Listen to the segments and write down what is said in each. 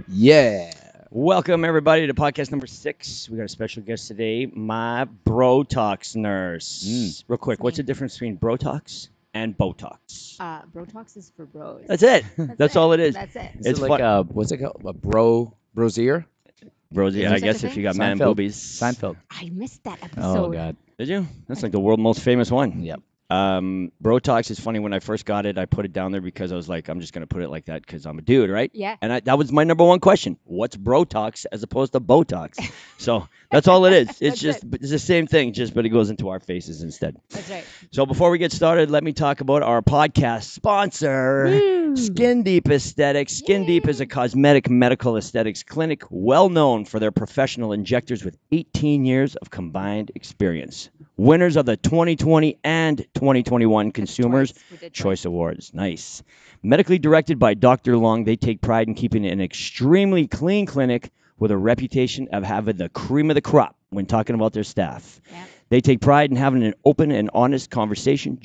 Yeah. Welcome, everybody, to podcast number 6. We got a special guest today, my Brotox nurse. Real quick, what's the difference between Brotox and Botox? Brotox is for bros. That's it. That's all it is. That's it. It's like what's it called? A brosier? Rosie, Is I there guess such a if you thing? got man Seinfeld. boobies. Seinfeld. I missed that episode. Oh God. Did you? That's like the world most famous one. Yep. Brotox is funny. When I first got it, I put it down there because I was like, I'm just going to put it like that because I'm a dude, right? Yeah. And that was my number one question. What's Brotox as opposed to Botox? So that's all it is. It's it's the same thing, but it goes into our faces instead. That's right. So before we get started, let me talk about our podcast sponsor, Skin Deep Aesthetics. Skin Deep is a cosmetic medical aesthetics clinic well known for their professional injectors with 18 years of combined experience. Winners of the 2020 and 2021 Consumers Choice Awards. Nice. Medically directed by Dr. Long, they take pride in keeping an extremely clean clinic with a reputation of having the cream of the crop when talking about their staff. Yeah. They take pride in having an open and honest conversation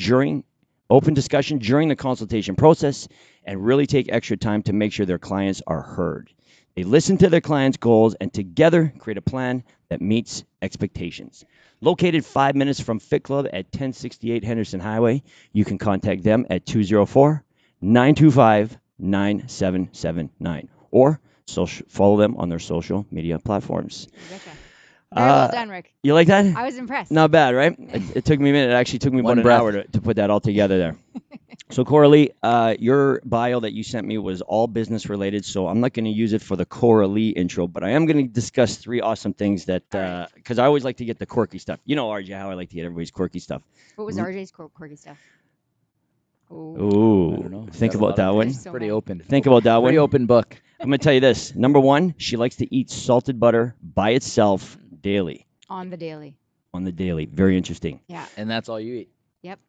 open discussion during the consultation process and really take extra time to make sure their clients are heard. They listen to their clients' goals and together create a plan that meets expectations. Located 5 minutes from Fit Club at 1068 Henderson Highway, you can contact them at 204-925-9779 or follow them on their social media platforms. Rebecca. Very well done, Rick. You like that? I was impressed. Not bad, right? It took me a minute. It actually took me about an hour to put that all together there. So, Coralee, your bio that you sent me was all business related, so I'm not going to use it for the Coralee intro, but I am going to discuss 3 awesome things that, because I always like to get the quirky stuff. You know, RJ, how I like to get everybody's quirky stuff. What was RJ's quirky stuff? Ooh, I don't know. think Got a about lot that of one. things. Pretty open. Think about that one. Pretty open book. I'm going to tell you this. Number 1, she likes to eat salted butter by itself daily. On the daily. On the daily. Very interesting. Yeah. And that's all you eat. Yep.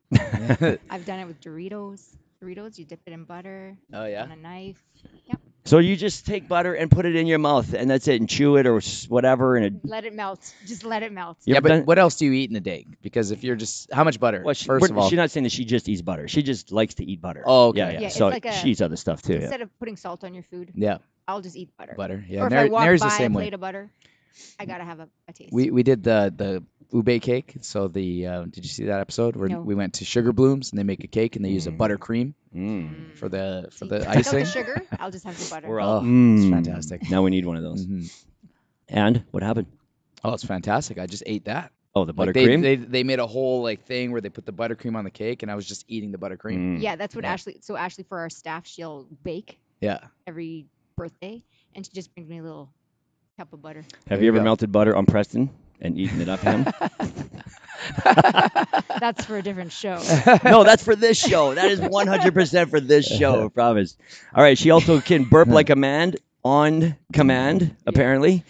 I've done it with Doritos. Doritos, you dip it in butter. Oh yeah. On a knife. Yep. So you just take butter and put it in your mouth, and that's it, and chew it or whatever. Let it melt. Just let it melt. You Yeah, ever but done- what else do you eat in a day? Because if you're just how much butter? Well, First of all, she's not saying that she just eats butter. She just likes to eat butter. Oh, okay. Yeah. Yeah, it's So like she eats other stuff too. Yeah. Instead of putting salt on your food, yeah, I'll just eat butter. butter. Yeah, Or if I walk Nary's by the same a way. plate of butter, I gotta have a taste. We did the Ube Cake. So did you see that episode where No. we went to Sugar Blooms and they make a cake and they use a buttercream for the Take out icing? the sugar. I'll just have the butter. We're all. It's fantastic. Now we need one of those. Mhm. And what happened? Oh, it's fantastic. I just ate that. Oh, the Like, buttercream. they made a whole thing where they put the buttercream on the cake, and I was just eating the buttercream. Yeah, that's what Yeah. Ashley. So Ashley, for our staff, she'll bake Yeah. every birthday, and she just brings me a little cup of butter. Have There you you ever go. melted butter on Preston and eaten it up him? That's for a different show. No, that's for this show. That is 100% for this show. I promise. All right. She also can burp like a man on command, apparently,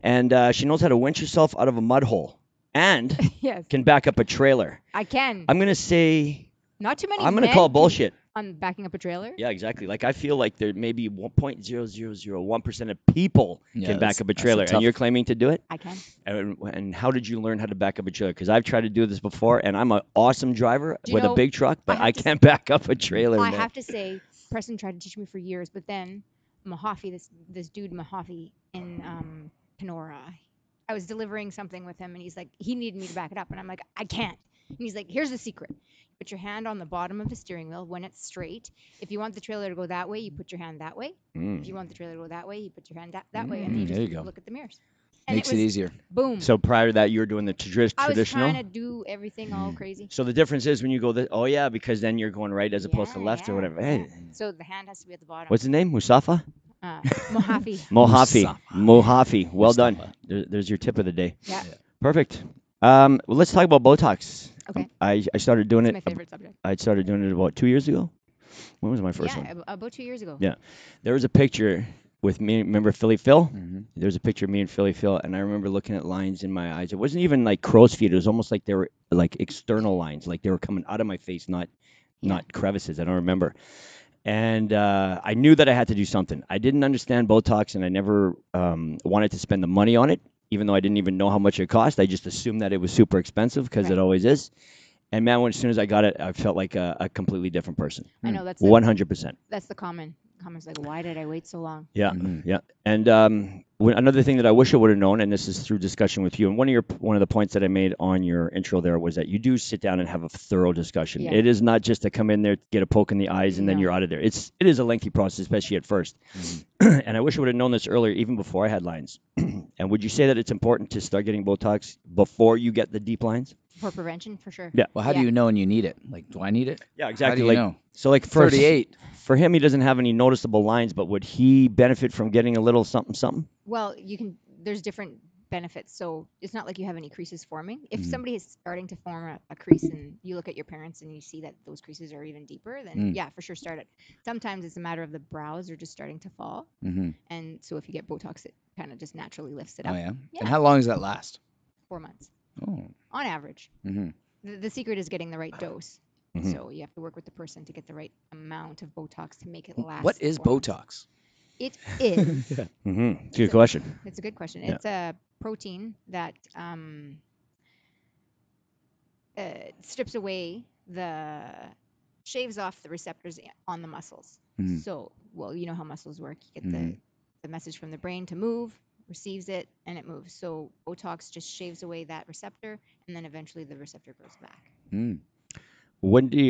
and she knows how to winch herself out of a mud hole and Yes, can back up a trailer. I can. I'm gonna say. Not too many. I'm gonna men call bullshit. on backing up a trailer. Yeah, exactly. Like I feel like there maybe 1.0001% of people Yeah, can back that's- up a that's a trailer, tough- and you're claiming to do it. I can. And how did you learn how to back up a trailer? Because I've tried to do this before, and I'm an awesome driver Do you with a know, big truck, but I have I to can't back up a trailer. I man. have to say, Preston tried to teach me for years, but then Mahaffey, this dude Mahaffey in Kenora, I was delivering something with him, and he's like, he needed me to back it up, and I'm like, I can't. And he's like, here's the secret. Put your hand on the bottom of the steering wheel when it's straight. If you want the trailer to go that way, you put your hand that way. If you want the trailer to go that way, you put your hand that way, and then you there just you go. look at the mirrors. And Makes it was, easier. Boom. So prior to that, you were doing the I was traditional. trying to do everything all crazy. So the difference is when you go, oh yeah, because then you're going right as opposed to left or whatever. Hey, So the hand has to be at the bottom. what's his name? Mustafa? Mojave. Mojave. Well done. Mustafa. There's your tip of the day. Yeah. Perfect. Well, let's talk about Botox. Okay. I started doing It's it. my favorite subject. I started doing it about 2 years ago. When was my first Yeah, one? about 2 years ago. Yeah. There was a picture with me. Remember Philly Phil? Mhm. There's a picture of me and Philly Phil, and I remember looking at lines in my eyes. It wasn't even like crow's feet. It was almost like they were like external lines, like they were coming out of my face, not crevices. I don't remember. And I knew that I had to do something. I didn't understand Botox, and I never wanted to spend the money on it, even though I didn't even know how much it cost. I just assumed that it was super expensive because it always is. And man, as soon as I got it, I felt like a completely different person. I know that's 100%. That's the comments like, why did I wait so long? Yeah, yeah. And another thing that I wish I would have known, and this is through discussion with you, and one of the points that I made on your intro there was that you do sit down and have a thorough discussion. Yeah. It is not just to come in there, get a poke in the eyes, and then No. you're out of there. It is a lengthy process, especially at first. And I wish I would have known this earlier, even before I had lines. And would you say that it's important to start getting Botox before you get the deep lines? For prevention, for sure. Yeah. Well, how do you know when you need it? Like, do I need it? Yeah, exactly. How do you know? So, like, for 38. For him, he doesn't have any noticeable lines, but would he benefit from getting a little something, something? Well, there's different benefits. So it's not like you have any creases forming. If somebody is starting to form a crease and you look at your parents and you see that those creases are even deeper, then yeah, for sure start it. Sometimes it's a matter of the brows are just starting to fall. And so if you get Botox, it kind of just naturally lifts it up. Oh, yeah? Yeah. And how long does that last? 4 months Oh. on average. The secret is getting the right dose. So you have to work with the person to get the right amount of Botox to make it last. What is 4 months. Botox? It is. It's a good question. It's a good question. Yeah. It's a protein that strips away shaves off the receptors on the muscles. So, well, you know how muscles work. You get the message from the brain to move, receives it, and it moves. So Botox just shaves away that receptor, and then eventually the receptor grows back.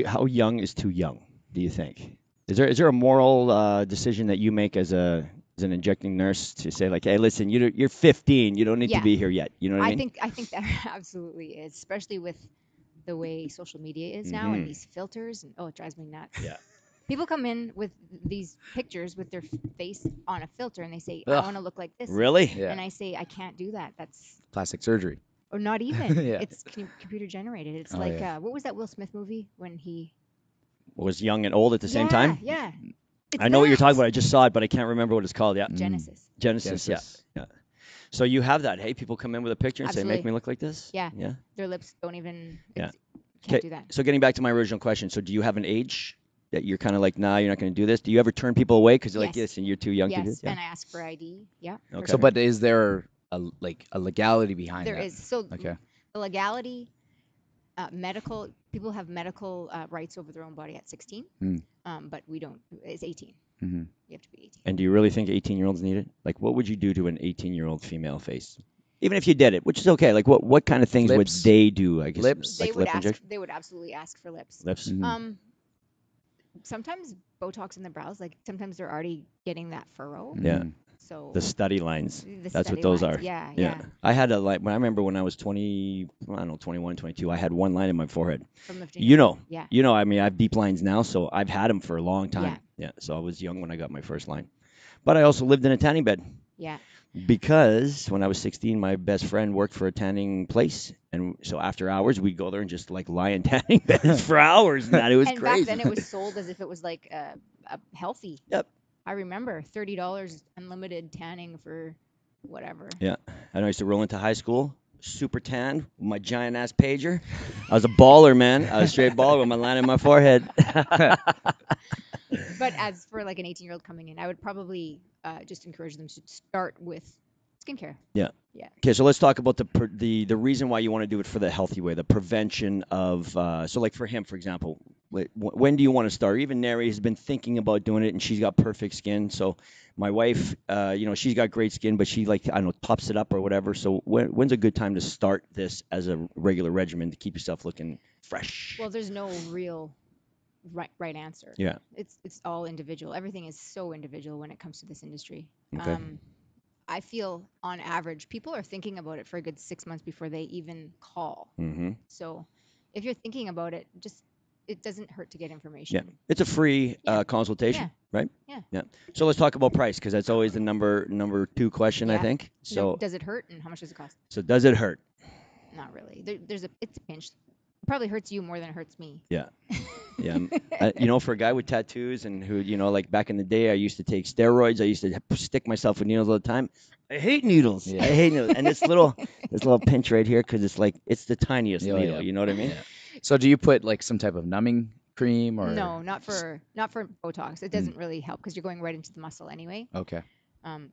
How young is too young, do you think? Is there a moral decision that you make as an injecting nurse to say, like, hey, listen, you're 15, you don't need to be here yet? You know what I mean? I think that absolutely is, especially with the way social media is now and these filters, and it drives me nuts. Yeah. People come in with these pictures with their face on a filter, and they say, I want to look like this. Really? Yeah. And I say, I can't do that. That's Plastic surgery. or not even. Yeah. It's computer generated. It's what was that Will Smith movie when he Was young and old at the same time? Yeah. I know what you're talking about. I just saw it, but I can't remember what it's called. Yeah. Genesis. Genesis. Yeah. So you have that. Hey, people come in with a picture and say, make me look like this? Yeah. Yeah. Their lips don't even. Yeah. Can't do that. So getting back to my original question, so do you have an age that you're kind of like, nah, you're not going to do this? Do you ever turn people away because they're like, yes, and you're too young to do this? Yes, and I ask for ID. Yeah. Okay. So, but is there a legality behind There that? is. So Okay. the legality, people have medical rights over their own body at 16, but we don't. It's 18. You have to be 18. And do you really think 18-year-olds need it? Like, what would you do to an 18-year-old female face? Even if you did it, which is okay. Like, what kind of things would they do? I guess Lips. like lip injection? They would absolutely ask for lips. Lips. Sometimes Botox in the brows, like sometimes they're already getting that furrow. Yeah. So The study lines. the That's study what those lines, are. Yeah. I had I remember when I was 21, 22, I had one line in my forehead. From lifting. Yeah. I mean, I have deep lines now, so I've had them for a long time. Yeah. So I was young when I got my first line. But I also lived in a tanning bed. Yeah. Because when I was 16, my best friend worked for a tanning place. And so after hours, we'd go there and just like lie in tanning beds for hours. And it was and crazy. back then it was sold as if it was like a healthy. Yep. I remember $30 unlimited tanning for whatever. Yeah. And I used to roll into high school, super tan, with my giant ass pager. I was a baller, man. I was a straight baller with my line in my forehead. But as for like an 18-year-old coming in, I would probably just encourage them to start with skincare. Yeah. Yeah. Okay, so let's talk about the reason why you want to do it for the healthy way, the prevention of. So, like for him, for example, when do you want to start? Even Neri has been thinking about doing it, and she's got perfect skin. So, my wife, she's got great skin, but she pops it up or whatever. So, when's a good time to start this as a regular regimen to keep yourself looking fresh? Well, there's no real right answer. Yeah. It's all individual. Everything is so individual when it comes to this industry. Okay. I feel on average people are thinking about it for a good 6 months before they even call. Mm-hmm. So if you're thinking about it, it doesn't hurt to get information. Yeah, it's a free consultation, right? Yeah. So let's talk about price because that's always the number two question, I think. So does it hurt and how much does it cost? So does it hurt? Not really. It's a pinch. It probably hurts you more than it hurts me. Yeah. Yeah. For a guy with tattoos and who, like back in the day, I used to take steroids. I used to stick myself with needles all the time. I hate needles. Yeah. I hate needles. And this little pinch right here because it's the tiniest needle. Yeah. You know what I mean? Yeah. So do you put like some type of numbing cream or? No, not for Botox. It doesn't really help because you're going right into the muscle anyway. Okay.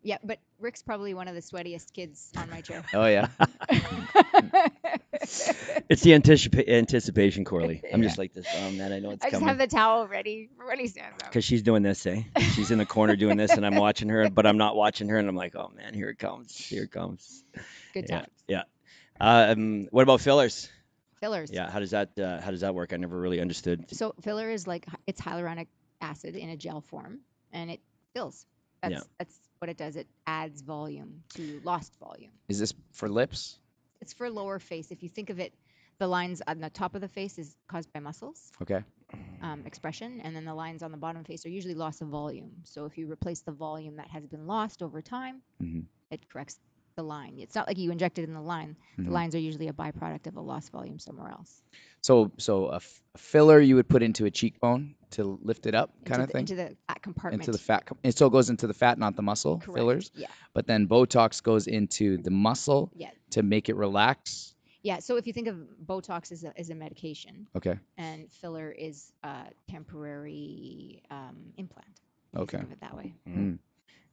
Yeah, but Rick's probably one of the sweatiest kids on my chair. Oh yeah. It's the anticipation, Coralee. I'm just like this. Oh man, I know it's I just coming. have the towel ready for when he stands up. Because she's doing this, eh? She's in the corner doing this, and I'm watching her, but I'm not watching her, and I'm like, oh man, here it comes. Here it comes. Good times. Yeah. What about fillers? Fillers. Yeah. How does that work? I never really understood. So filler is like it's hyaluronic acid in a gel form, and it fills. That's what it does. It adds volume to lost volume. Is this for lips? It's for lower face. If you think of it, the lines on the top of the face is caused by muscles. Okay. Expression, and then the lines on the bottom of the face are usually loss of volume. So if you replace the volume that has been lost over time, it corrects the line. It's not like you inject it in the line. The lines are usually a byproduct of a lost volume somewhere else. So a filler you would put into a cheekbone to lift it up, kind of thing? Into the fat compartment. Into the fat. It still goes into the fat, not the muscle. Correct. Fillers. Yeah. But then Botox goes into the muscle Yeah. to make it relax. Yeah. So if you think of Botox as a medication, Okay. and filler is a temporary implant. Okay. Think of it that way. And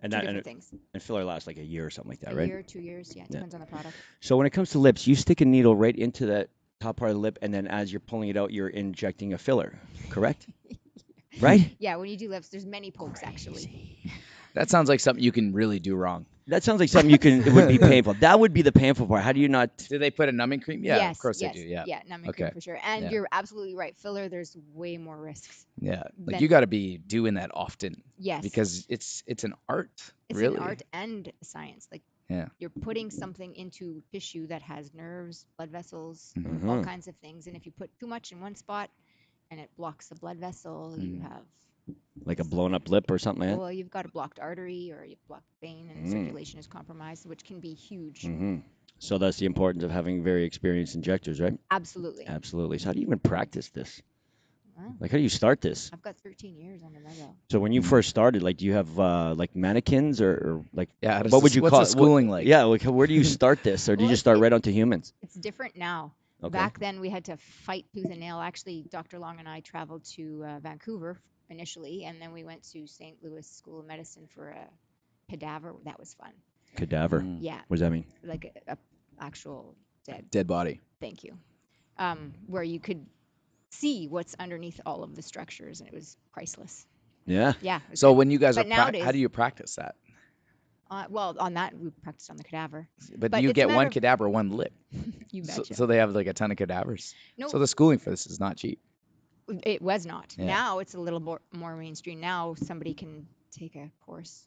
Two that different things. and filler lasts like a year or something like that, A right? year, 2 years. Yeah. It depends on the product. So when it comes to lips, you stick a needle right into that top part of the lip, and then as you're pulling it out, you're injecting a filler, correct? Right? Yeah. When you do lips, there's many pokes actually. That sounds like something you can really do wrong. That sounds like something it would be painful. That would be the painful part. How do you not? Do they put a numbing cream? Yeah, Yes, of course yes, they do. Yeah. Yeah, numbing cream for sure. And Yeah. you're absolutely right. Filler, there's way more risks. Yeah. Like Then- you got to be doing that often. Yes. Because it's an art. It's really. an art and a science. Like Yeah. you're putting something into tissue that has nerves, blood vessels, Mm-hmm. all kinds of things. And if you put too much in one spot and it blocks the blood vessel, you have Like a blown up lip or something like that? well, you've got a blocked artery or you've blocked vein and circulation is compromised, which can be huge. So that's the importance of having very experienced injectors, right? Absolutely. Absolutely. So how do you even practice this? Well, Like, how do you start this? I've got 13 years under my belt. So when you first started, like, do you have like mannequins or like, Yeah. what would you what's call the schooling like? Yeah, like, where do you start this, or do you Well, just start right onto humans? It's different now. Okay. Back then, we had to fight tooth and nail. Actually, Dr. Long and I traveled to Vancouver initially, and then we went to St. Louis School of Medicine for a cadaver. That was fun. Cadaver. Yeah, What does that mean? like a actual dead. Dead body. Thank you. Where you could see what's underneath all of the structures, and it was priceless. Yeah. Yeah. it was So good. when you guys But are nowadays- how do you practice that? Well, on that we practiced on the cadaver. But it's you a get matter one of- cadaver, one lip. You So, betcha. so they have like a ton of cadavers. No, So the schooling for this is not cheap. it was not. Yeah. Now it's a little more mainstream. Now somebody can take a course.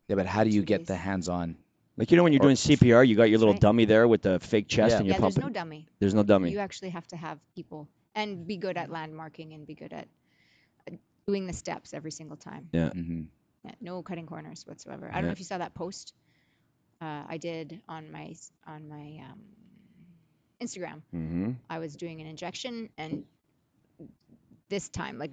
Yeah, but how do you 2 get days. the hands-on? Like, you know, when you're doing CPR, you got your little Right. dummy there with the fake chest, Yeah. and you're Yeah, there's pumping. no dummy. There's no dummy. You actually have to have people and be good at landmarking and be good at doing the steps every single time. Yeah. Mm-hmm. Yeah, no cutting corners whatsoever. I don't know if you saw that post I did on my Instagram. Mm-hmm. I was doing an injection, and this time, like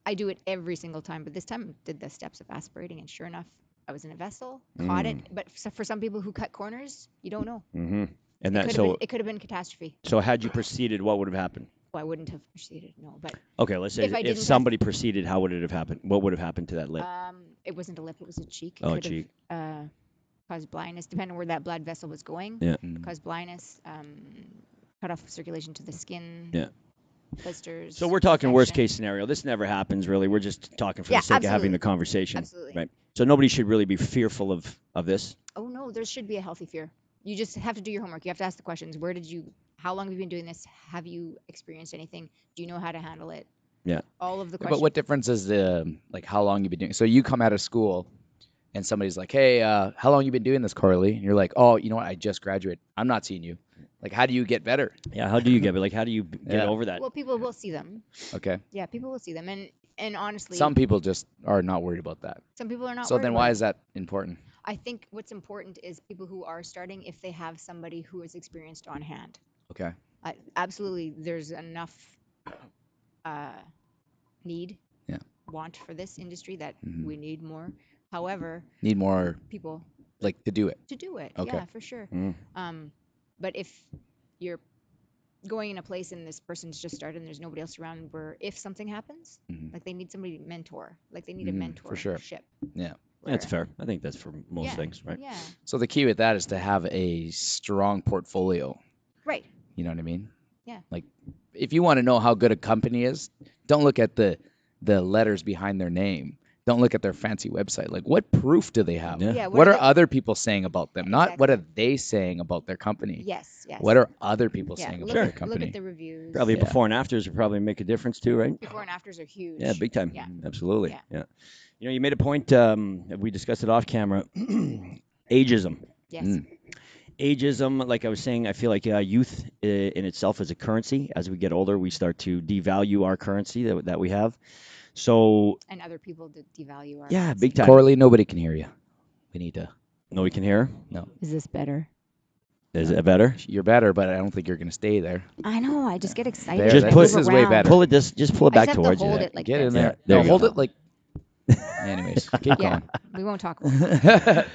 I do it every single time, but this time I did the steps of aspirating, and sure enough, I was in a vessel, caught it. But for some people who cut corners, you don't know. Mm-hmm. And that It could have been catastrophe. so had you proceeded, what would have happened? Well, I wouldn't have proceeded, no. But Okay, let's say If I if didn't have- somebody proceeded, how would it have happened? What would have happened to that lip? it wasn't a lip; it was a cheek. It Oh, could cheek. have caused blindness, depending on where that blood vessel was going. Yeah. Caused blindness, cut off circulation to the skin. Yeah. Blisters. So we're talking worst infection. case scenario. This never happens, really. We're just talking for Yeah, the sake of having absolutely. the conversation. Absolutely. Right. So nobody should really be fearful of this. Oh no, there should be a healthy fear. You just have to do your homework. You have to ask the questions. How long have you been doing this? Have you experienced anything? Do you know how to handle it? Yeah. All of the But questions. what difference is the like how long you've been doing? So you come out of school, and somebody's like, "Hey, how long you been doing this, Coralee?" And you're like, "Oh, you know what? I just graduated. I'm not seeing you." Like, how do you get better? Yeah. How do you get it? Like, how do you get Yeah. over that? Well, people will see them. Okay. Yeah, people will see them, and honestly, Some people just are not worried about that. some people are not. So worried then about why it. is that important? I think what's important is people who are starting, if they have somebody who is experienced on hand. Okay. Absolutely, there's enough need, Yeah. want for this industry that Mhm. we need more. However, Need more people like to do it. to do it. Okay. Yeah, for sure. Mm. But if you're going in a place and this person's just started and there's nobody else around, where if something happens, Mhm. like they need somebody to mentor, like they need a Mhm, for sure. mentorship. Yeah. That's fair. I think that's for most Yeah. things, right? Yeah. So the key with that is to have a strong portfolio. Right. You know what I mean? Yeah. Like, if you want to know how good a company is, don't look at the letters behind their name. Don't look at their fancy website. Like, what proof do they have? Yeah. Yeah. What are the- other people saying about them? Not what Exactly. are they saying about their company. Yes. Yes. What are other people yeah. saying Look about their at, company? look at the reviews. Probably Yeah. before and afters would probably make a difference too, right? Before and afters are huge. Yeah, big time. Yeah. Absolutely. Yeah. You know, you made a point. We discussed it off camera. Ageism. Yes. Mm. Ageism, like I was saying, I feel like youth in itself is a currency. As we get older, we start to devalue our currency that we have. So And other people devalue our. yeah, currency. big time. Coralee, nobody can hear you. We need to. No, we can hear. Is this better? Is it better? You're better, but I don't think you're going to stay there. I know. I just get excited. There, Just I put- move this is way around. better. Pull it just pull it I back just have towards to you. hold it like Get this. in there. There No, you hold go. it like. Anyways, keep Yeah. going. We won't talk about it.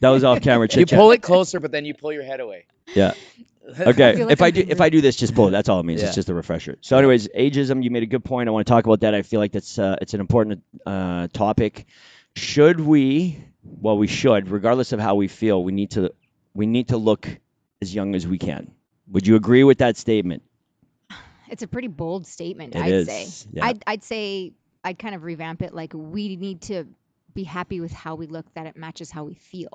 That was off camera. You chit-chat. pull it closer, but then you pull your head away. Yeah. I Okay. feel like If I I'm do if I do this, just pull it. That's all it means. Yeah. It's just a refresher. So, anyways, ageism. You made a good point. I want to talk about that. I feel like that's it's an important topic. Should we? Well, we should, regardless of how we feel. We need to look as young as we can. Would you agree with that statement? It's a pretty bold statement, It I'd is, say. yeah. I'd say I'd kind of revamp it like we need to be happy with how we look, that it matches how we feel.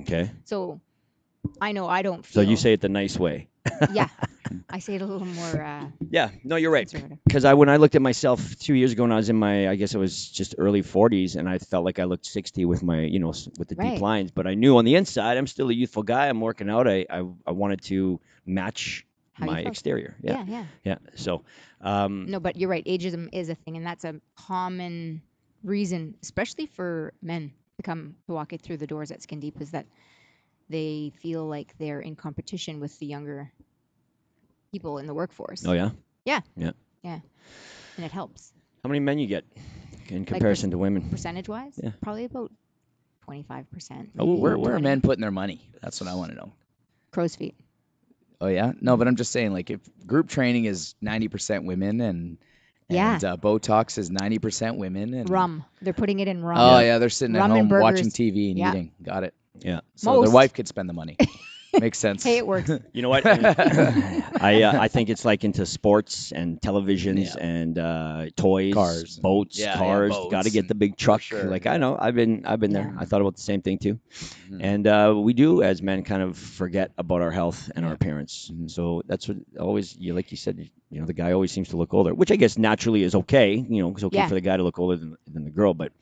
Okay. So I know I don't So feel. you say it the nice way. Yeah. I say it a little more Yeah. No, you're right. conservative. Because when I looked at myself 2 years ago, when I was in my, I guess it was just early 40s, and I felt like I looked 60 with my, with the deep Right. lines. But I knew on the inside, I'm still a youthful guy. I'm working out. I wanted to match How you my felt. exterior. Yeah. Yeah. So, No, but you're right. Ageism is a thing, and that's a common reason, especially for men to walk it through the doors at Skin Deep, is that they feel like they're in competition with the younger people in the workforce. oh yeah. And it helps. How many men you get in comparison to women? Percentage-wise, Yeah. probably about 25%. Oh, maybe Where are 20. men putting their money? That's what I want to know. Crow's feet. Oh yeah, no, but I'm just saying, like, if group training is 90% women and Yeah. Botox is 90% women and Rum. They're putting it in rum. Oh yeah, they're sitting Rum at and home watching burgers. TV and Yeah. eating. Got it. Yeah. So Most. their wife could spend the money. Makes sense. Hey, it works. You know what? I think it's like into sports and televisions Yeah. and toys, Cars. boats, Yeah, cars. boats Got to get and- the big truck. sure. Like I know, I've been there. Yeah. I thought about the same thing too. Mhm. And we do, as men, kind of forget about our health and our appearance. Mhm. So that's what always, like you said, the guy always seems to look older, which I guess naturally is okay. It's okay Yeah. for the guy to look older than the girl. But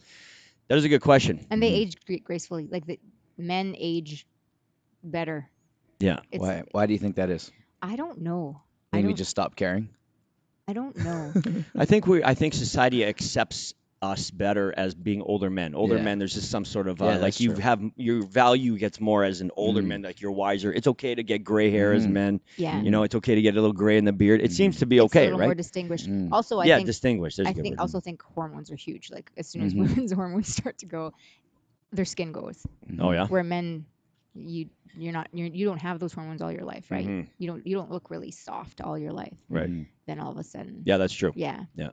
that is a good question. And they age gracefully. Like the men age better. Yeah. It's, Why do you think that is? I don't know. I Maybe we don't, just stop caring. I don't know. I think society accepts us better as being older men. Older Yeah. men, there's just some sort of Yeah, like that's you true. have your value gets more as an older man. Like you're wiser. It's okay to get gray hair as Mhm. men. Yeah. It's okay to get a little gray in the beard. It seems to be It's a okay, little more right? distinguished. Mm. Also, I Yeah, think distinguished. There's a I good think word. also think hormones are huge. Like as soon as Mhm. women's hormones start to go, their skin goes. Oh yeah. Where men, you don't have those hormones all your life, right? Mhm. You don't look really soft all your life. Right. Mhm. Then all of a sudden, Yeah, that's true. yeah, Yeah.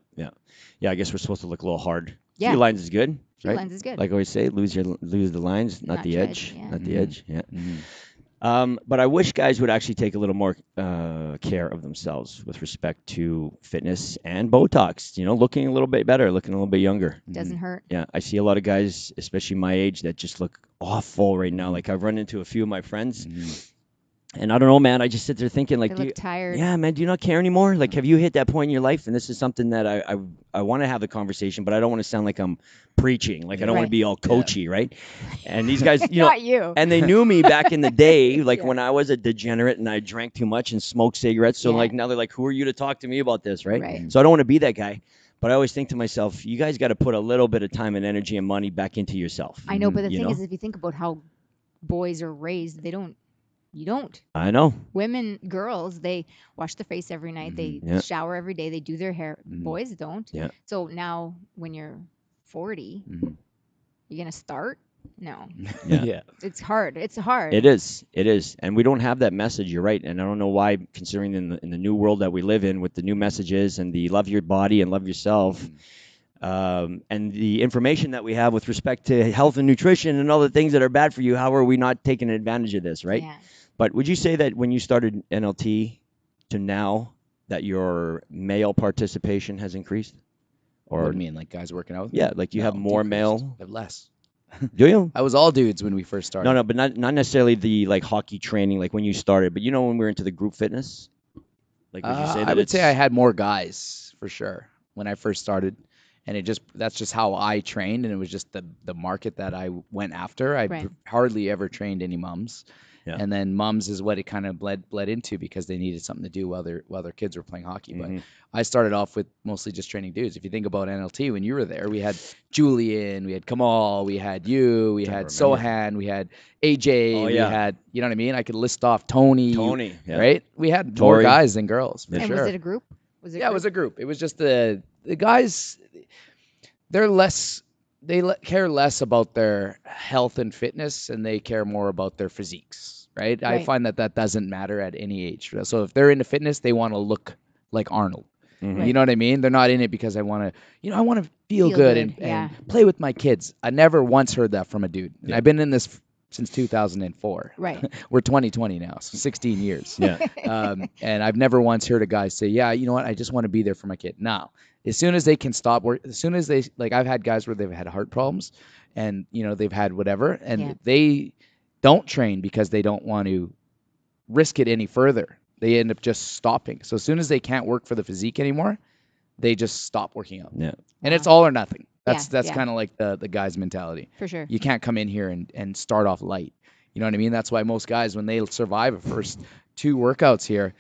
I guess we're supposed to look a little hard. Yeah. Few lines is good, few right? lines is good. Like I always say, lose the lines, not the the edge. edge, yeah. Not the Mhm. edge. Yeah. Mhm. But I wish guys would actually take a little more care of themselves with respect to fitness and Botox. Looking a little bit better, looking a little bit younger. Doesn't hurt. Yeah, I see a lot of guys, especially my age, that just look awful right now. Like I've run into a few of my friends, Mhm. and I don't know, man. I just sit there thinking, like, They look tired. yeah, man, do you not care anymore? Like, have you hit that point in your life? And this is something that I want to have the conversation, but I don't want to sound like I'm preaching. Like I don't want to Right. be all coachy, right? And these guys, Not you. and they knew me back in the day, like Yeah. when I was a degenerate and I drank too much and smoked cigarettes. So Yeah. like now they're like, who are you to talk to me about this, right? Right. So I don't want to be that guy. But I always think to myself, you guys got to put a little bit of time and energy and money back into yourself. I know, but the You thing know? is, if you think about how boys are raised, you don't. I know. Women, girls, they wash their face every night. They Yeah. shower every day. They do their hair. Mhm. Boys don't. Yeah. So now, when you're 40, Mhm. you're gonna start. No, Yeah. Yeah. it's hard. It's hard. It is, and we don't have that message. You're right, and I don't know why, considering in the new world that we live in, with the new messages and the love your body and love yourself, And the information that we have with respect to health and nutrition and all the things that are bad for you, how are we not taking advantage of this, right? Yeah. But would you say that when you started NLT to now that your male participation has increased? Or What do you mean, like guys working out? yeah, like you No, have more decreased. male? I have less. Do you? I was all dudes when we first started. No, but not necessarily the like hockey training, like when you started. But you know when we were into the group fitness, like would you say that I would say I it's- had more guys for sure when I first started, and that's just how I trained, and it was just the market that I went after. I Right. hardly ever trained any mums. Yeah. And then mums is what it kind of bled into because they needed something to do while their kids were playing hockey. Mhm. But I started off with mostly just training dudes. If you think about NLT, when you were there, we had Julian, we had Kamal, we had you, we had remember. Sohan, we had AJ, Oh, we yeah. had, you know what I mean? I could list off Tony, yeah. right? We had more Tori. guys than girls, for And sure. was it a group? Was it? Yeah, it was a group. It was just the guys. They're less. They care less about their health and fitness, and they care more about their physiques. Right? I Right. find that doesn't matter at any age. So if they're into fitness, they want to look like Arnold. Mhm. You know what I mean? They're not in it because I want to. I want to feel Feel good, good, and yeah. play with my kids. I never once heard that from a dude. And Yeah. I've been in this since 2004. Right. We're 2020 now, so 16 years. Yeah. And I've never once heard a guy say, yeah, you know what? I just want to be there for my kid. No. As soon as they can stop work, as soon as they, like, I've had guys where they've had heart problems and, they've had whatever, and Yeah. they don't train because they don't want to risk it any further. They end up just stopping. So as soon as they can't work for the physique anymore, they just stop working out. Yeah. And it's all or nothing. That's Yeah. kind of like the guy's mentality. For sure. You can't come in here and start off light. You know what I mean? That's why most guys, when they survive the first 2 workouts here,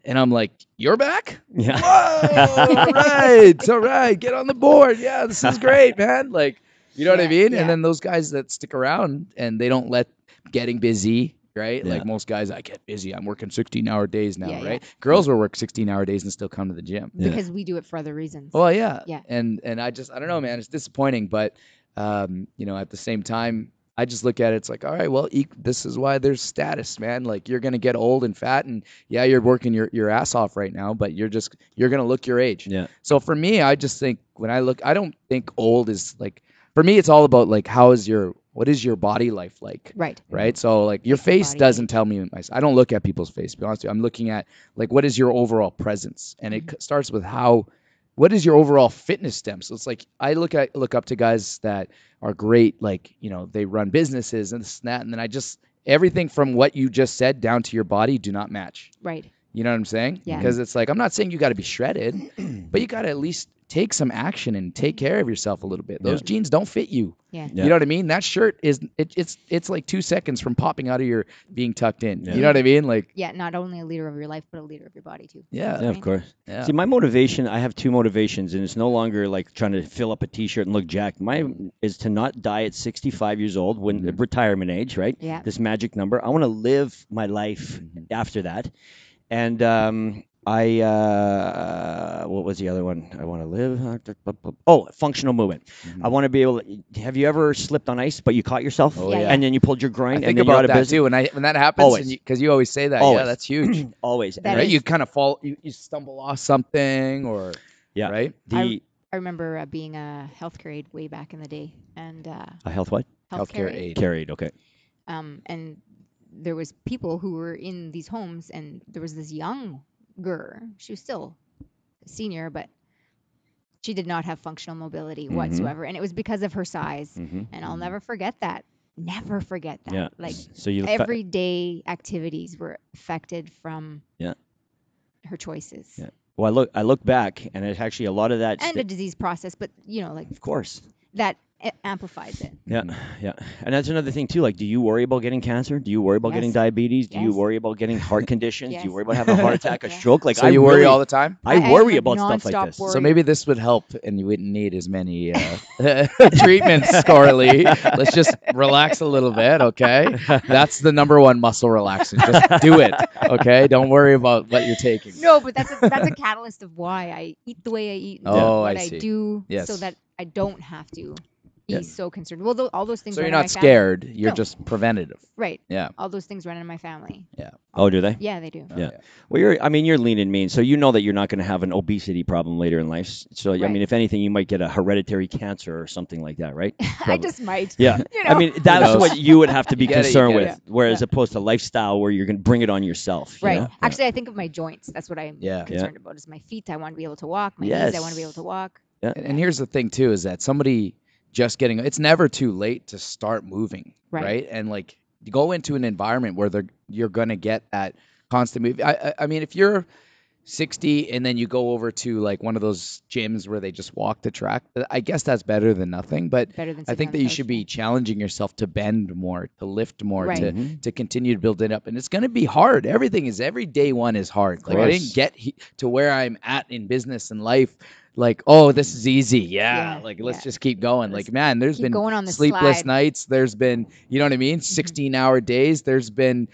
and I'm like, you're back? Yeah. Whoa, all right. Get on the board. Yeah, this is great, man. Like, you know what I Yeah, mean? yeah. And then those guys that stick around and they don't let getting busy, right? Yeah. Like most guys, I get busy. I'm working 16-hour days now, Yeah, yeah. right? Girls will work 16-hour days and still come to the gym. Yeah. Because we do it for other reasons. Well, yeah. Yeah. And I don't know, man. It's disappointing, but at the same time, I just look at it. It's like, all right, well, this is why there's status, man. Like you're gonna get old and fat, and yeah, you're working your ass off right now, but you're gonna look your age. Yeah. So for me, I just think when I look, I don't think old is like. For me, it's all about like what is your body life like? Right. Right. So like your Like your face body doesn't tell me. I don't look at people's face. To be honest with you, I'm looking at like what is your overall presence, and it starts with what is your overall fitness stem. So it's like I look up to guys that are great, like they run businesses and this and that, and then everything from what you just said down to your body do not match. Right. You know what I'm saying? Yeah. Because it's like I'm not saying you got to be shredded, but you got to at least take some action and take care of yourself a little bit. Those jeans don't fit you. Yeah. Yeah. You know what I mean? That shirt it's like 2 seconds from popping out of your being tucked in. Yeah. You know what I mean? Like Yeah. Not only a leader of your life, but a leader of your body too. yeah. Yeah, of course. Yeah. See, my motivation, I have 2 motivations, and it's no longer like trying to fill up a T-shirt and look jacked. Mine is to not die at 65 years old, when retirement age, right? Yeah. This magic number. I want to live my life after that. And what was the other one? I want to live. Functional movement. I want to be able to. Have you ever slipped on ice, but you caught yourself? Oh, yeah. And then you pulled your groin, I and think then you're out about of that business? too. When that happens, Always. because you always say that. Always. Yeah, that's huge. Always. That Right? is- You kind of fall. You stumble off something, or Yeah. right? The I remember being a healthcare aide way back in the day, and a health what? Healthcare aide. Carried. Okay. and there was people who were in these homes, and there was this young girl. She was still a senior, but she did not have functional mobility whatsoever, and it was because of her size. Mhm. And I'll never forget that. Never forget that. Yeah. Like So you everyday activities were affected from Yeah. her choices. Yeah. Well, I look back, and it's actually a lot of that. And a disease process, but like Of course. that amplifies it. Yeah, yeah. And that's another thing too. Like, do you worry about getting cancer? Do you worry about getting Yes. diabetes? Do you Yes. worry about getting heart conditions? Do you Yes. worry about having a heart attack, a Yeah. stroke? Like, So I you worry really- all the time. I worry am a about stuff like nonstop this. worry. So maybe this would help, and you wouldn't need as many treatments, Coralee. Let's just relax a little bit, okay? That's the number one muscle relaxant. Just do it, okay? Don't worry about what you're taking. No, but that's a catalyst of why I eat the way I eat and Oh, what I I see. do, Yes. so that I don't have to He's so concerned. Well, all those things. So run you're in my not family. scared. You're No. just preventative. Right. Yeah. All those things run in my family. Yeah. Oh, do they? Yeah, they do. Yeah. Well, you're lean and mean, so you know that you're not going to have an obesity problem later in life. So, I Right. mean, if anything, you might get a hereditary cancer or something like that, right? I just might. Yeah. You know? I mean, that's knows? what you would have to be You get it, you concerned get with, it. whereas opposed to lifestyle where you're going to bring it on yourself. you Right. know? Actually, I think of my joints. That's what I'm Yeah. concerned about. Is my feet. I want to be able to walk. My Yes. knees. I want to be able to walk. And here's the thing too, is that somebody just getting, it's never too late to start moving, Right. right? And like go into an environment where you're going to get that constant move. I mean, if you're 60 and then you go over to like one of those gyms where they just walk the track, I guess that's better than nothing. But Better than I sitting think on that the you couch, should be challenging yourself to bend more, to lift more, Right. to continue to build it up. And it's going to be hard. Every day one is hard. Like I course. didn't get to where I'm at in business and life. Like, oh, this is easy. Yeah. Yeah, Like, let's yeah. just keep going. Let's Like, man, there's keep been going on the sleepless slide. nights. There's been, you know what I mean? 16-hour days. There's been,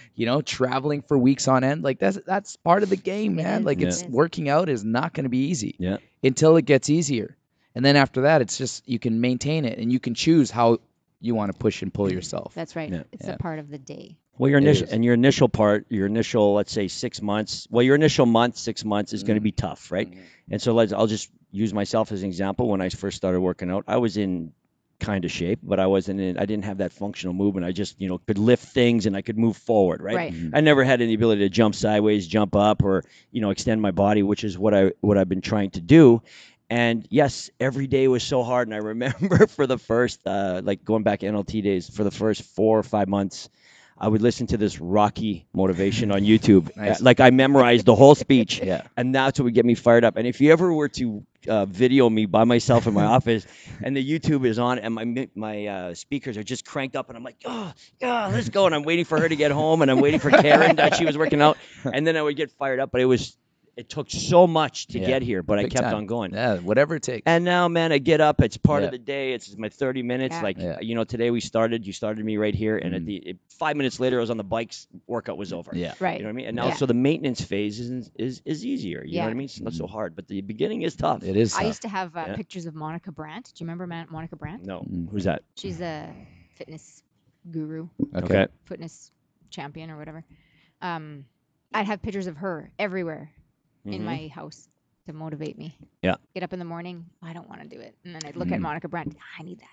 traveling for weeks on end. Like, that's part of the game, It man. is, Like, it it's is. working out is not going to be easy Yeah. until it gets easier. And then after that, it's just, you can maintain it and you can choose how you want to push and pull yourself. That's right. Yeah. It's Yeah. a part of the day. Well, It is. your initial, let's say 6 months. Well, your initial month, 6 months is going to be tough, right? And so I'll just use myself as an example. When I first started working out, I was in kind of shape, but I didn't have that functional movement. I just, could lift things and I could move forward, right? Right. I never had any ability to jump sideways, jump up, or, extend my body, which is what I've been trying to do. And yes, every day was so hard. And I remember for the first, like going back NLT days, for the first 4 or 5 months, I would listen to this Rocky motivation on YouTube. Nice. Like I memorized the whole speech. Yeah. And that's what would get me fired up. And if you ever were to video me by myself in my office and the YouTube is on and my speakers are just cranked up and I'm like, oh, yeah, let's go. And I'm waiting for her to get home and I'm waiting for Karen that she was working out. And then I would get fired up. But it took so much to get here, but I Big kept time. on going. Yeah, whatever it takes. And now, man, I get up. It's part Yeah. of the day. It's my 30 minutes. Yeah. Like, Yeah. today you started me right here. And at 5 minutes later, I was on the bikes. Workout was over. Yeah. Right. You know what I mean? And now, Yeah. so the maintenance phase is easier. You know Yeah. what I mean? It's not so hard, but the beginning is tough. It is I tough. used to have Yeah. pictures of Monica Brandt. Do you remember Monica Brandt? No. Who's that? She's a fitness guru, Okay. fitness champion, or whatever. I'd have pictures of her everywhere in my house to motivate me. Yeah. Get up in the morning. I don't want to do it, and then I'd look at Monica Brandt. I need that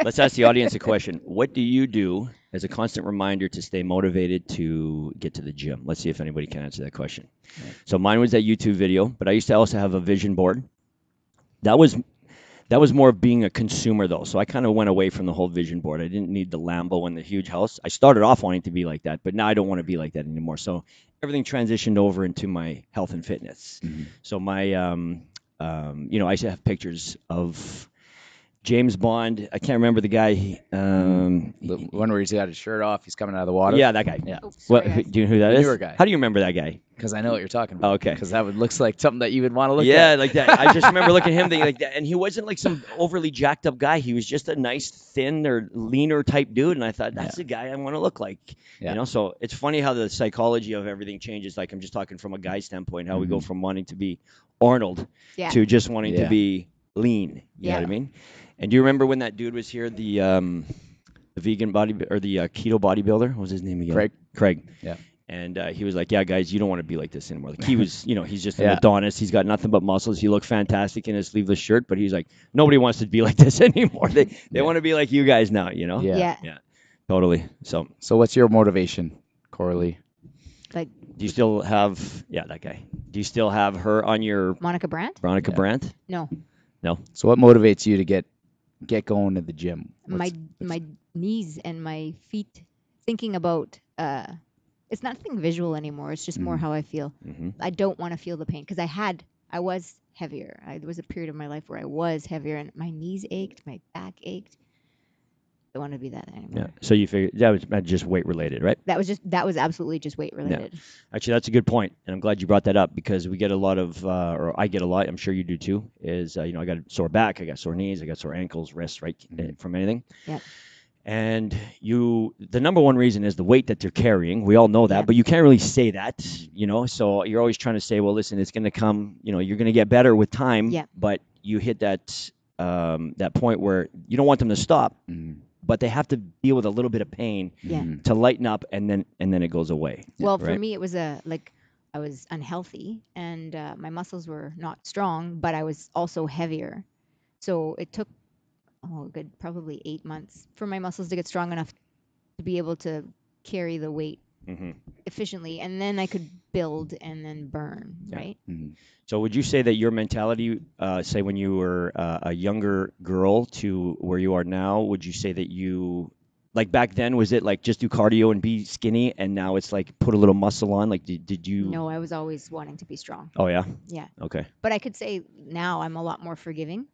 Let's ask the audience a question. What do you do as a constant reminder to stay motivated to get to the gym? Let's see if anybody can answer that question. So mine was that YouTube video, but I used to also have a vision board. That was more of being a consumer, though. So I kind of went away from the whole vision board. I didn't need the Lambo and the huge house. I started off wanting to be like that, but now I don't want to be like that anymore. So everything transitioned over into my health and fitness. So my, I used to have pictures of James Bond. I can't remember the guy. The one where he's got his shirt off, he's coming out of the water. Yeah, that guy. Yeah. Oops, What? sorry, guys. Do you know who that The is? newer guy. How do you remember that guy? Because I know what you're talking about. Oh, okay. Because that looks like something that you would want to look Yeah, at. like that. I just remember looking at him thinking like that, and he wasn't like some overly jacked up guy. He was just a nice, thin or leaner type dude, and I thought that's the guy I want to look like. Yeah. So it's funny how the psychology of everything changes. Like I'm just talking from a guy standpoint, how we go from wanting to be Arnold Yeah. to just wanting to Yeah. be lean. You know what I mean? And do you remember when that dude was here, the vegan body or the keto bodybuilder? What was his name again? Craig. Yeah. And he was like, yeah, guys, you don't want to be like this anymore. Like he was, he's just an Yeah. Adonis. He's got nothing but muscles. He looked fantastic in his sleeveless shirt, but he's like, nobody wants to be like this anymore. They want to be like you guys now, Yeah. Yeah. Totally. So So what's your motivation, Coralee? Like do you still have, that guy. Do you still have her on your Monica Brandt? Veronica Brandt? No. No. So what motivates you to get going to the gym? My knees and my feet. Thinking about it's nothing visual anymore. It's just more how I feel. I don't want to feel the pain because I was heavier. There was a period of my life where I was heavier and my knees ached, my back ached. I don't want to be that anymore. Yeah. So you figured that was just weight related, right? That was absolutely just weight related. Actually, that's a good point, and I'm glad you brought that up because we get a lot of, or I get a lot. I'm sure you do too. Is I got a sore back, I got sore knees, I got sore ankles, wrists, right, from anything. Yeah. And the number one reason is the weight that they're carrying. We all know that, but you can't really say that, So you're always trying to say, well, listen, it's going to come. You're going to get better with time. Yeah. But you hit that that point where you don't want them to stop, but they have to deal with a little bit of pain Yeah. to lighten up, and then it goes away. Well, for right? me, it was I was unhealthy and my muscles were not strong, but I was also heavier. So it took probably 8 months for my muscles to get strong enough to be able to carry the weight efficiently, and then I could build and then burn, right? So would you say that your mentality, say when you were a younger girl to where you are now, would you say that you, like back then, was it like just do cardio and be skinny, and now it's like put a little muscle on? Like did you? No, I was always wanting to be strong. Oh yeah. Yeah. Okay. But I could say now I'm a lot more forgiving,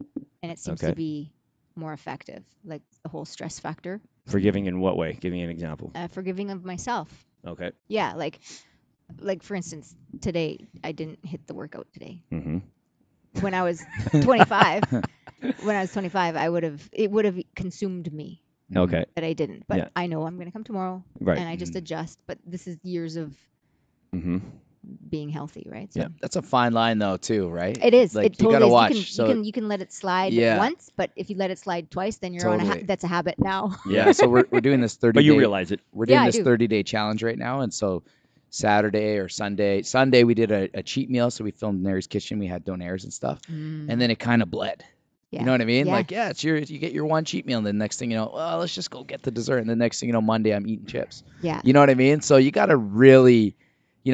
and it seems Okay. to be more effective, like the whole stress factor. Forgiving in what way? Give me an example. Forgiving of myself. Okay. Yeah, like for instance, today I didn't hit the workout today. When I was 25, it would have consumed me. Okay. But I didn't. But I know I'm going to come tomorrow, Right. and I just adjust. But this is years of being healthy, right? So That's a fine line though too, right? it is. Like It totally you gotta is. watch. You can let it slide Yeah. once, but if you let it slide twice, then you're Totally. that's a habit now. Yeah. So we're doing this 30. But you realize it. We're doing Yeah, I this do. 30-day challenge right now, and so Saturday or Sunday we did a cheat meal. So we filmed Mary's kitchen. We had donaires and stuff, and then it kind of bled. Yeah. You know what I mean? Yeah. Like, it's you get your one cheat meal, and the next thing you know, well, let's just go get the dessert. And the next thing you know, Monday I'm eating chips. Yeah. You know what I mean? So you got to really,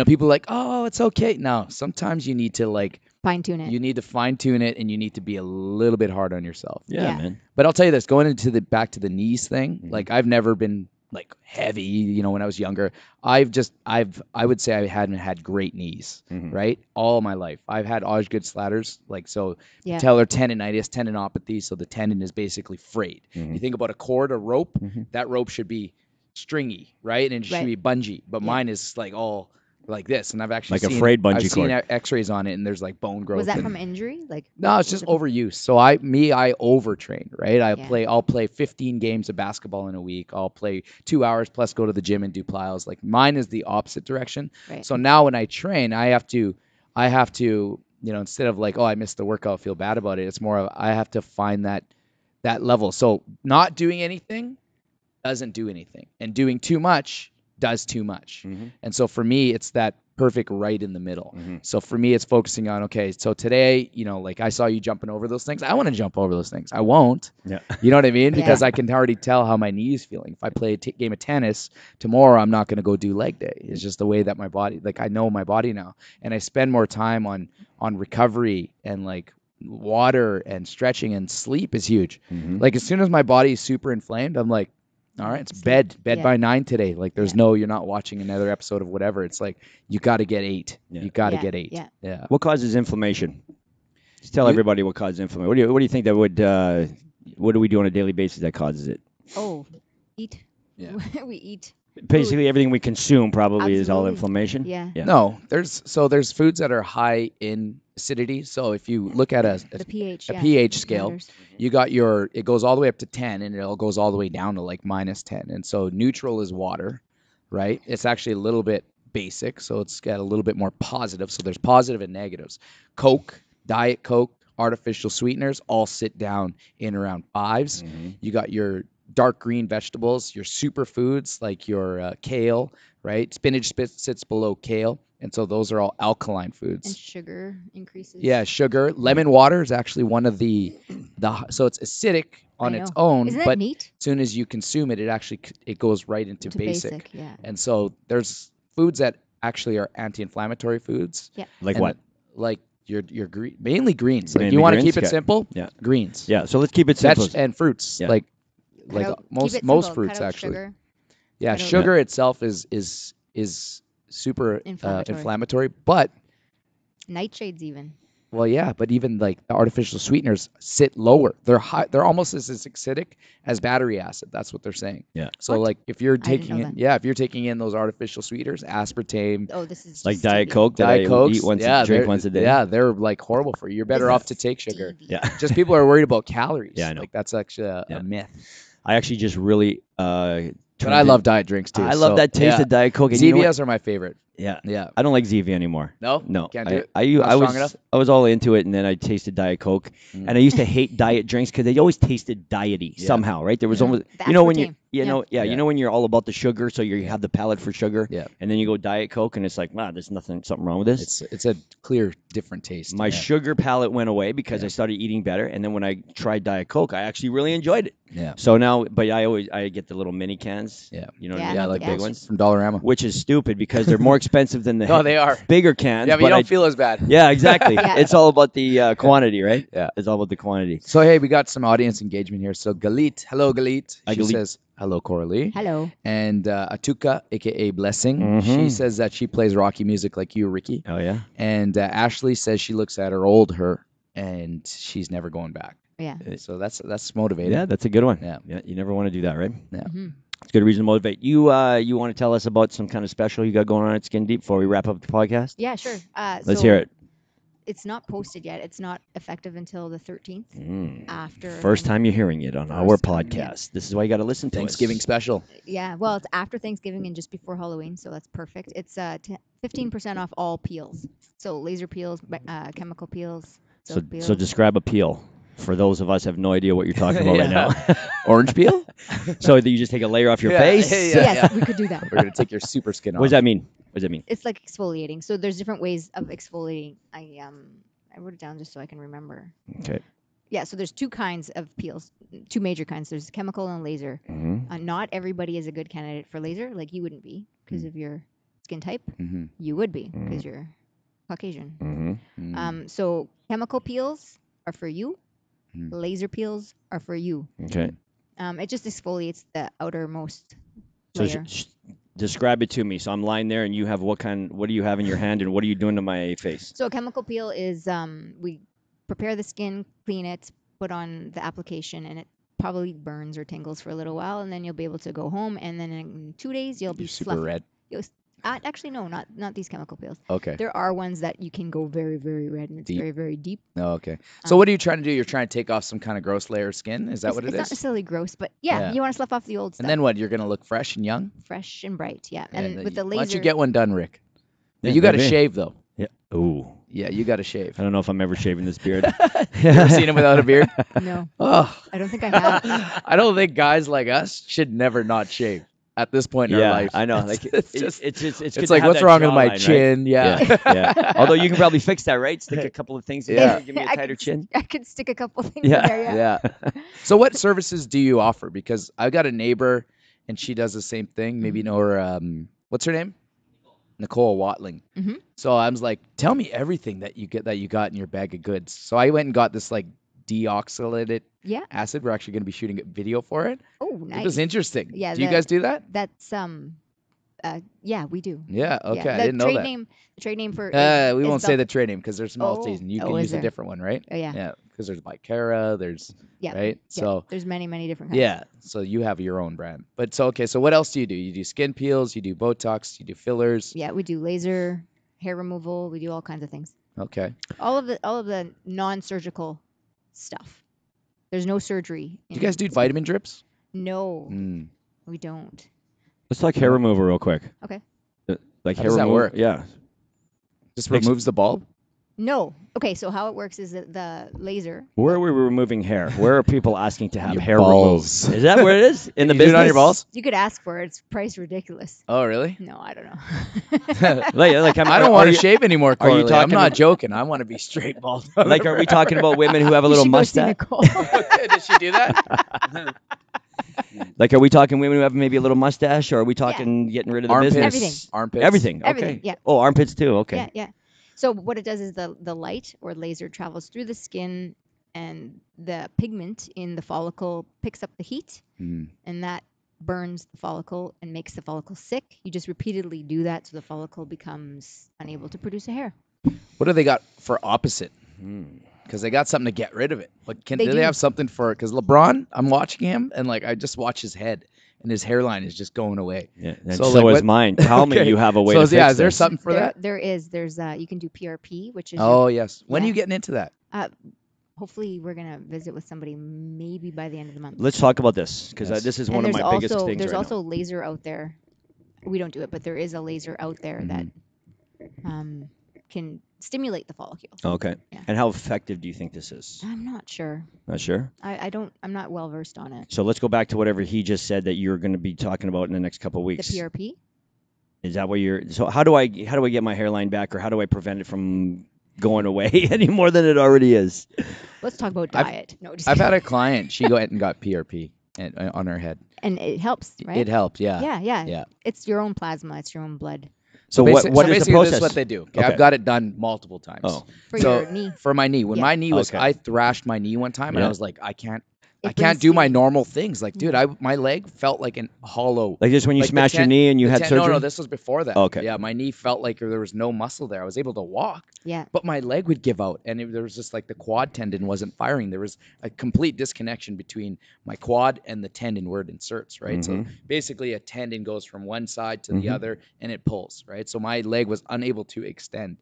people are like, oh, it's okay. No, sometimes you need to Fine tune it. you need to fine tune it, and you need to be a little bit hard on yourself. Yeah, Yeah. man. But I'll tell you this, going into back to the knees thing, like I've never been like heavy, when I was younger. I would say I hadn't had great knees, right? All my life. I've had Osgood slatters, Yeah. patellar tendonitis, tendinopathy, so the tendon is basically frayed. You think about a cord, a rope, that rope should be stringy, right? And it should be bungee, but mine is like all like this, and I've actually Like a frayed bungee I've seen cord. X-rays on it, and there's like bone growth. Was that and- from injury? No, it's just overuse. So I overtrain, right? Yeah. I'll play 15 games of basketball in a week. I'll play 2 hours plus go to the gym and do plyos. Like mine is the opposite direction. Right. So now when I train, I have to, instead of like, oh, I missed the workout, feel bad about it. It's more of I have to find that level. So not doing anything doesn't do anything, and doing too much does too much. And so for me, it's that perfect right in the middle. So for me, it's focusing on, okay, so today, like I saw you jumping over those things. I want to jump over those things. I won't. Yeah. You know what I mean? Yeah. Because I can already tell how my knee is feeling. If I play a game of tennis tomorrow, I'm not going to go do leg day. It's just the way that my body, I know my body now, and I spend more time on recovery and water and stretching, and sleep is huge. Like as soon as my body is super inflamed, I'm like, all right, it's bed by 9 today. Like there's you're not watching another episode of whatever. It's like you got to get 8. You got to get 8. Yeah. What causes inflammation? Just tell everybody what causes inflammation. What do you think that would? What do we do on a daily basis that causes it? Oh, eat. Yeah. We eat. Basically, everything we consume probably is all Absolutely. inflammation. Yeah. No, there's foods that are high in acidity. So if you look at The pH. a yeah. pH scale, Matters. you got it goes all the way up to 10, and it goes all the way down to -10. And so neutral is water, right? It's actually a little bit basic, so it's got a little bit more positive. So there's positive and negatives. Coke, Diet Coke, artificial sweeteners all sit down in around 5s. You got your dark green vegetables, your superfoods like your kale, right? Spinach sits below kale. And so those are all alkaline foods. And sugar increases. Yeah, sugar. Lemon water is actually one of the so it's acidic on I its know. own, Isn't that but neat? as soon as you consume it, it goes right into To basic. yeah. And so there's foods that actually are anti-inflammatory foods. Yeah. Like And what? Like your mainly greens. Like Mainly you want to greens? keep it Okay. simple? Yeah. Greens. Yeah. So let's keep it simple. And fruits. Yeah. Like Cut out- keep most it most simple. fruits Cut out actually. Sugar. Yeah, Cut out- sugar itself is super inflammatory, but Nightshades even. well, yeah, but even like the artificial sweeteners sit lower. They're high. They're almost as acidic as battery acid. That's what they're saying. Yeah. So What? like if you're didn't taking know in, that. if you're taking in those artificial sweeteners, aspartame, Oh, this is Like just Diet stevia. Coke that Diet I Cokes, eat drink drink once a day. Yeah, they're like horrible for you. You're better This off is to take sugar. stevia. Yeah. Just people are worried about calories. Yeah, I know. Like that's actually Yeah. a myth. I actually just really But I love diet drinks too. I love so, that taste yeah. of Diet Coke. And you know what? Zevias are my favorite. Yeah. Yeah. I don't like Zevia anymore. No? No. Can't do it? I Not strong enough? I was all into it, and then I tasted Diet Coke. And I used to hate diet drinks because they always tasted diety somehow, right? There was almost, The you know, when aspartame. you know, Yeah. you know when you're all about the sugar, so you have the palate for sugar, Yeah. and then you go Diet Coke, and it's like, wow, there's something wrong with this. It's a clear, different taste. My sugar palate went away because I started eating better, and then when I tried Diet Coke, I actually really enjoyed it. Yeah. So now, but I get the little mini cans. Yeah. You know, Yeah, what I Yeah, mean? like the big those. ones, From Dollarama. which is stupid because they're more expensive than the No, they are. bigger cans. Yeah, but you I don't feel as bad. Yeah, exactly. Yeah. It's all about the quantity, right? Yeah. It's all about the quantity. So, hey, we got some audience engagement here. So, Galit. Hello, Galit. Hi, She Galit. says, hello, Coralee. Hello. And Atuka, a.k.a. Blessing. She says that she plays rocky music like you, Ricky. Oh, yeah? And Ashley says she looks at her old her, and she's never going back. Yeah. So that's motivating. Yeah, that's a good one. Yeah. You never want to do that, right? Yeah. Mm-hmm. It's a good reason to motivate. You want to tell us about some kind of special you got going on at Skin Deep before we wrap up the podcast? Yeah, sure. Let's hear it. It's not posted yet. It's not effective until the 13th. After First time you're hearing it on our First time, podcast. This is why you got to listen to Thanksgiving us. special. Yeah, well, it's after Thanksgiving and just before Halloween, so that's perfect. It's 15% off all peels. So laser peels, chemical peels, silk peels. So describe a peel. For those of us who have no idea what you're talking about right now. Orange peel? So that you just take a layer off your Yeah, face? yeah, yes, yeah. we could do that. We're going to take your super skin off. What does that mean? What does that mean? It's like exfoliating. So there's different ways of exfoliating. I wrote it down just so I can remember. Okay. Yeah, so there's two kinds of peels, two major kinds. There's chemical and laser. Not everybody is a good candidate for laser. Like you wouldn't be because of your skin type. Mm-hmm. You would be because you're Caucasian. Mm-hmm. So chemical peels are for you. Mm. Laser peels are for you. Okay. It just exfoliates the outermost So layer. describe it to me. So I'm lying there, and you have what do you have in your hand, and what are you doing to my face? So a chemical peel is we prepare the skin, clean it, put on the application, and it probably burns or tingles for a little while, and then you'll be able to go home, and then in 2 days you'll be You're super fluffy. red. Actually, no, not these chemical peels. Okay. There are ones that you can go very, very red, and it's Deep. very, very deep. Oh, okay. So what are you trying to do? You're trying to take off some kind of gross layer of skin? Is that It's what it not is? necessarily gross, but yeah, Yeah. you want to slough off the old stuff. And then what? You're going to look fresh and young? Fresh and bright, yeah. And And then with the Why don't laser, you get one done, Rick? Yeah, You got to maybe. shave, though. Yeah. Ooh. Yeah, you got to shave. I don't know if I'm ever shaving this beard. You ever seen him without a beard? no, Oh, I don't think I have. I don't think guys like us should never not shave at this point in our life. I know. Like it's just, it's good it's to like, have what's that wrong with my jawline, right? chin? Yeah. Yeah. Although you can probably fix that, right? Stick a couple of things in Yeah. there, give me a I tighter could- chin. I could stick a couple things Yeah. in there, yeah. Yeah. So what services do you offer? Because I got a neighbor and she does the same thing. Maybe you know her. What's her name? Nicole Watling. Mhm. So I was like, tell me everything that you got in your bag of goods. So I went and got this like deoxylated Yeah. acid. We're actually going to be shooting a video for it. Oh, It nice. was interesting. Yeah, Do you the- guys do that? That's yeah, we do. Yeah. Okay. Yeah. I didn't know trade that. Name, the trade name for We is won't say Bel- the trade name because there's multis, and you Oh, can is use a there? different one, right? Oh, yeah. Yeah. Because there's Bicara. There's Yeah. right. Yeah. So there's many different kinds. yeah. So you have your own brand. But so okay. So what else do? You do skin peels. You do Botox. You do fillers. Yeah, we do laser, hair removal. We do all kinds of things. Okay. All of the non-surgical stuff. There's no surgery. Do you guys do vitamin drips? No, Mm. we don't. Let's talk hair removal real quick. Okay. Like How hair does that removal. work? Yeah. Just Takes- removes the bulb. No. Okay, so how it works is that the laser. Where are we removing hair? Where are people asking to have Your hair balls. removed? Is that where it is? In the You do business? it on your balls? You could ask for it. It's priced ridiculous. Oh really? No, I don't know. Like, I don't want to shave anymore. are you Coralee. I'm talking not about- joking. I want to be straight bald. Like, are we talking about women who have a You little should go see mustache? Nicole. Did she do that? Like, are we talking women who have maybe a little mustache, or are we talking getting rid of the Armpits. business? Everything. Armpits. Everything. Okay. Everything, yeah. Oh, armpits too. Okay. Yeah, yeah. So what it does is the light or laser travels through the skin, and the pigment in the follicle picks up the heat, Mm. and that burns the follicle and makes the follicle sick. You just repeatedly do that so the follicle becomes unable to produce a hair. What do they got for opposite? Hmm. Because they got something to get rid of it. Like, They do do. they have something for? Because LeBron, I'm watching him, and like I just watch his head, and his hairline is just going away. Yeah. And So, so, like, is what- mine. Tell me Okay. you have a way So to fix yeah, is there this. something for that? There's you can do PRP, which is Oh yes. When are Yeah. you getting into that? hopefully we're gonna visit with somebody maybe by the end of the month. Let's talk about this because Yes. this is And one of there's my biggest also things there's right also laser out there we don't do it, but there is a laser out there that can stimulate the follicle. Okay. Yeah. And how effective do you think this is? I'm not sure. Not sure? I'm not well versed on it. So let's go back to whatever he just said that you're going to be talking about in the next couple of weeks. The PRP? Is that what you're? So how do I get my hairline back, or how do I prevent it from going away any more than it already is? Let's talk about diet. I've had a client. She went and got PRP on her head. And it helps, right? It helped, yeah. Yeah. It's your own plasma. It's your own blood. So what is the basically process? This is what they do. Okay, Okay. I've got it done multiple times. Oh. For your knee. For my knee. When my knee was, Okay. I thrashed my knee one time, and Yeah. I was like, I can't It can't brings do my healing. normal things. Like, dude, my leg felt like an hollow. Like this when you Like the smashed your ten- knee and you the had ten- surgery? No, this was before that. Okay. Yeah, my knee felt like there was no muscle there. I was able to walk, Yeah. but my leg would give out, and there was just like the quad tendon wasn't firing. There was a complete disconnection between my quad and the tendon where it inserts, right? So basically a tendon goes from one side to the other, and it pulls, right? So my leg was unable to extend.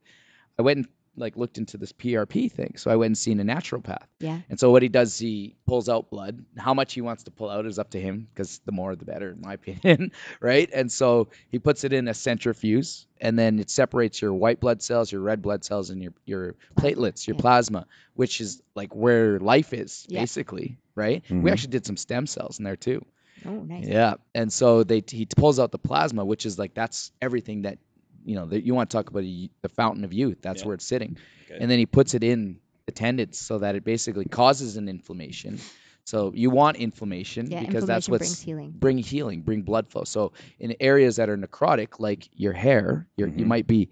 I went and looked into this PRP thing. So I went and seen a naturopath. Yeah. And so what he does, he pulls out blood. How much he wants to pull out is up to him, because the more the better, in my opinion, right? And so he puts it in a centrifuge, and then it separates your white blood cells, your red blood cells, and your platelets, your plasma, which is like where life is, basically, right? We actually did some stem cells in there too. Oh, nice. Yeah. And so he pulls out the plasma, which is like, that's everything that, that you want to talk about, the fountain of youth. That's where it's sitting. Okay. And then he puts it in the tendons so that it basically causes an inflammation. So you want inflammation, because that's what's brings healing, bring blood flow. So in areas that are necrotic, like your hair, you might be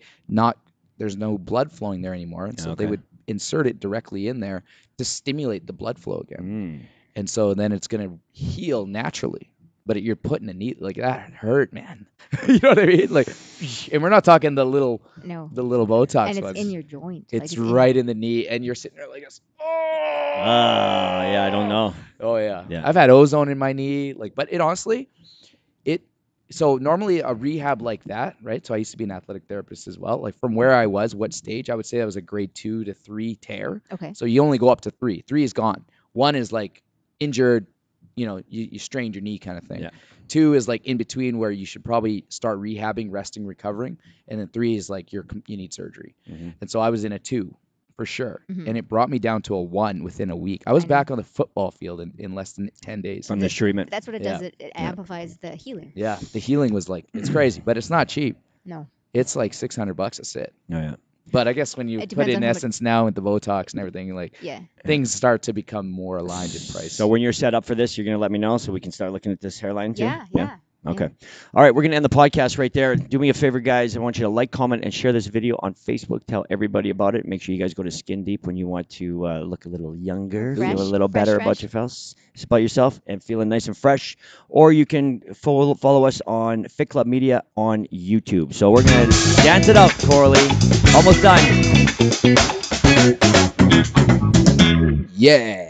there's no blood flowing there anymore. And so they would insert it directly in there to stimulate the blood flow again. And so then it's going to heal naturally. But you're putting a knee like that hurt, man. You know what I mean? Like, and we're not talking the little Botox and it's ones. in your joint. It's right in the knee, and you're sitting there like this. Oh, yeah, I don't know. Oh yeah. I've had ozone in my knee, but it honestly, so normally a rehab like that, right? So I used to be an athletic therapist as well. Like from where I was, what stage, I would say that was a grade 2 to 3 tear. Okay. So you only go up to 3. 3 is gone. 1 is like injured. You strained your knee kind of thing. Yeah. 2 is like in between, where you should probably start rehabbing, resting, recovering. And then 3 is like you need surgery. And so I was in a 2 for sure. And it brought me down to a 1 within a week. I was back on the football field in less than 10 days. From this treatment. That's what it does. It amplifies the healing. Yeah. The healing was it's crazy, but it's not cheap. No. It's like $600 a sit. Oh, yeah. But I guess when you put it in essence now with the Botox and everything, things start to become more aligned in price. So when you're set up for this, you're going to let me know so we can start looking at this hairline too? Yeah. Okay. All right, we're going to end the podcast right there. Do me a favor, guys. I want you to like, comment, and share this video on Facebook. Tell everybody about it. Make sure you guys go to Skin Deep when you want to look a little younger, feel a little better about yourself, and feeling nice and fresh. Or you can follow us on Fit Club Media on YouTube. So we're going to dance it out, Coralee. Almost done. Yeah.